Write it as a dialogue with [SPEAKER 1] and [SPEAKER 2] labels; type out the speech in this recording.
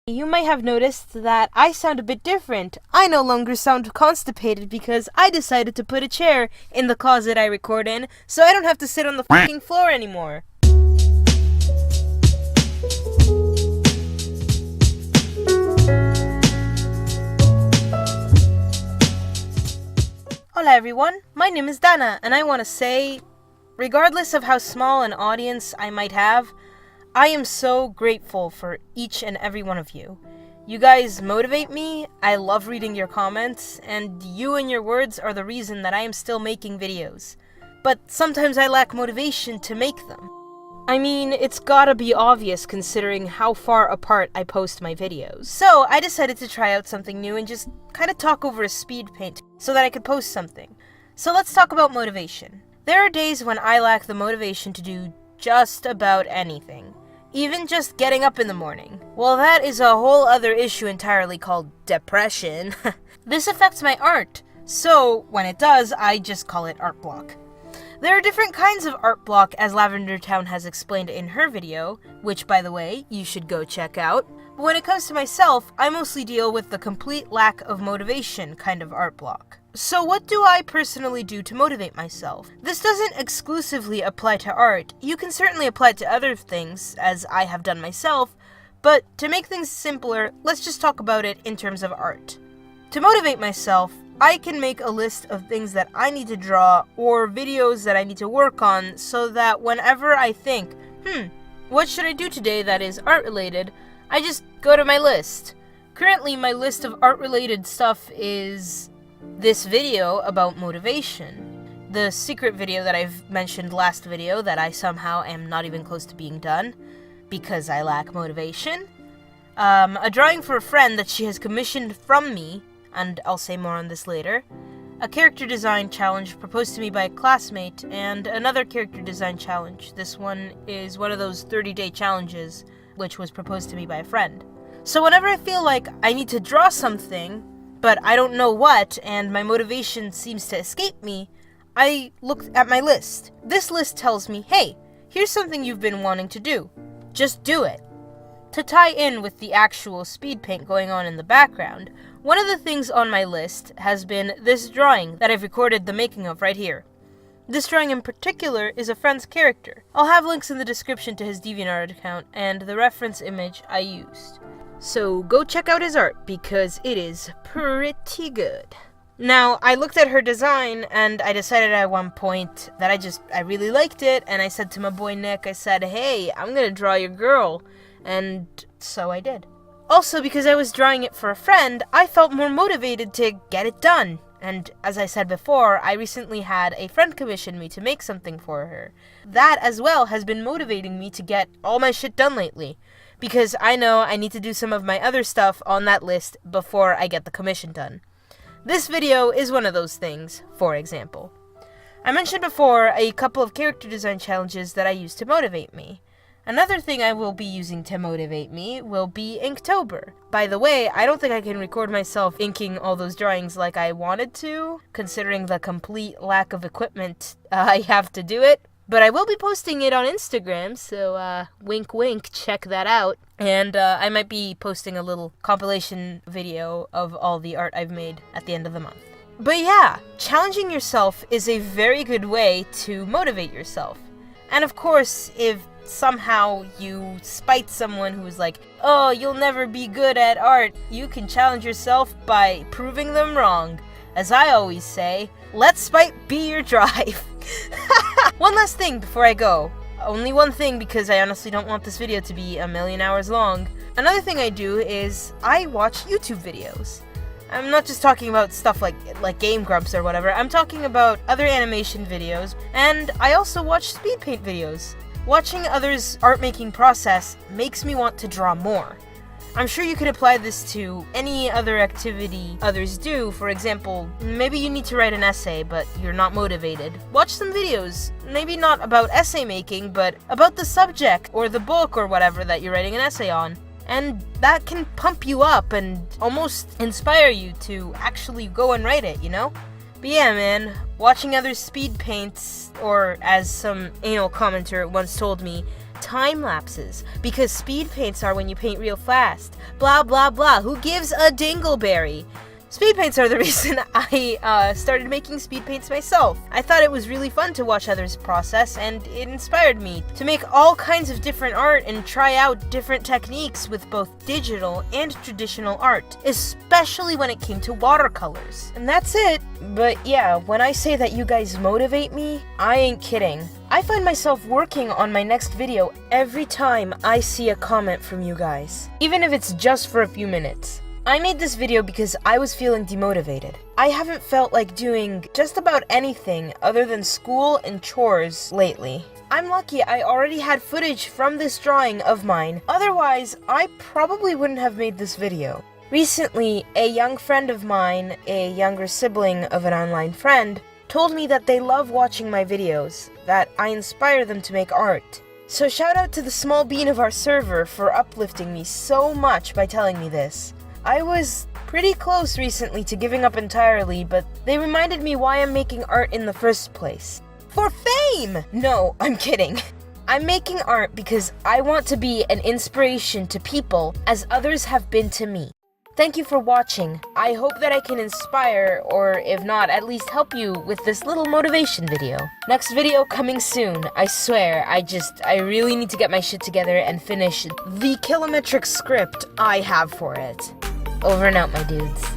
[SPEAKER 1] You might have noticed that I sound a bit different. I no longer sound constipated because I decided to put a chair in the closet I record in, so I don't have to sit on the fucking floor anymore. Hola everyone, my name is Dana, and I want to say, regardless of how small an audience I might have, I am so grateful for each and every one of you. You guys motivate me, I love reading your comments, and you and your words are the reason that I am still making videos. But sometimes I lack motivation to make them. I mean, it's gotta be obvious considering how far apart I post my videos. So I decided to try out something new and just kind of talk over a Speedpaint so that I could post something. So let's talk about motivation. There are days when I lack the motivation to do just about anything. Even just getting up in the morning. Well, that is a whole other issue entirely called depression. This affects my art, so when it does, I just call it art block. There are different kinds of art block, as Lavender Town has explained in her video, which, by the way, you should go check out. But when it comes to myself, I mostly deal with the complete lack of motivation kind of art block. So what do I personally do to motivate myself? This doesn't exclusively apply to art. You can certainly apply it to other things, as I have done myself, but to make things simpler, let's just talk about it in terms of art. To motivate myself, I can make a list of things that I need to draw or videos that I need to work on so that whenever I think, what should I do today that is art related, I just go to my list. Currently, my list of art related stuff is this video about motivation, the secret video that I've mentioned last video that I somehow am not even close to being done because I lack motivation, a drawing for a friend that she has commissioned from me, and I'll say more on this later, a character design challenge proposed to me by a classmate, and another character design challenge. This one is one of those 30-day challenges which was proposed to me by a friend. So whenever I feel like I need to draw something, but I don't know what, and my motivation seems to escape me, I look at my list. This list tells me, hey, here's something you've been wanting to do. Just do it. To tie in with the actual Speedpaint going on in the background, one of the things on my list has been this drawing that I've recorded the making of right here. This drawing in particular is a friend's character. I'll have links in the description to his DeviantArt account and the reference image I used. So go check out his art because it is pretty good. Now, I looked at her design and I decided at one point that I really liked it, and I said to my boy Nick, I said, hey, I'm gonna draw your girl, and so I did. Also, because I was drawing it for a friend, I felt more motivated to get it done. And as I said before, I recently had a friend commission me to make something for her. That as well has been motivating me to get all my shit done lately, because I know I need to do some of my other stuff on that list before I get the commission done. This video is one of those things, for example. I mentioned before a couple of character design challenges that I use to motivate me. Another thing I will be using to motivate me will be Inktober. By the way, I don't think I can record myself inking all those drawings like I wanted to, considering the complete lack of equipment I have to do it. But I will be posting it on Instagram, so wink wink, check that out. And I might be posting a little compilation video of all the art I've made at the end of the month. But yeah, challenging yourself is a very good way to motivate yourself. And of course, if somehow you spite someone who's like, oh, you'll never be good at art, you can challenge yourself by proving them wrong. As I always say, let spite be your drive. One last thing before I go. Only one thing, because I honestly don't want this video to be a million hours long. Another thing I do is I watch YouTube videos. I'm not just talking about stuff like Game Grumps or whatever. I'm talking about other animation videos, and I also watch Speedpaint videos. Watching others' art-making process makes me want to draw more. I'm sure you could apply this to any other activity others do. For example, maybe you need to write an essay, but you're not motivated. Watch some videos, maybe not about essay making, but about the subject or the book or whatever that you're writing an essay on. And that can pump you up and almost inspire you to actually go and write it, you know? But yeah, man, watching others speed paints, or as some anal commenter once told me, time lapses, because speed paints are when you paint real fast. Blah blah blah, who gives a dingleberry? Speed paints are the reason I started making speed paints myself. I thought it was really fun to watch others process, and it inspired me to make all kinds of different art and try out different techniques with both digital and traditional art, especially when it came to watercolors. And that's it. But yeah, when I say that you guys motivate me, I ain't kidding. I find myself working on my next video every time I see a comment from you guys, even if it's just for a few minutes. I made this video because I was feeling demotivated. I haven't felt like doing just about anything other than school and chores lately. I'm lucky I already had footage from this drawing of mine, otherwise I probably wouldn't have made this video. Recently, a young friend of mine, a younger sibling of an online friend, told me that they love watching my videos, that I inspire them to make art. So shout out to the small bean of our server for uplifting me so much by telling me this. I was pretty close recently to giving up entirely, but they reminded me why I'm making art in the first place. For fame! No, I'm kidding. I'm making art because I want to be an inspiration to people as others have been to me. Thank you for watching. I hope that I can inspire, or if not, at least help you with this little motivation video. Next video coming soon. I swear, I really need to get my shit together and finish the kilometric script I have for it. Over and out, my dudes.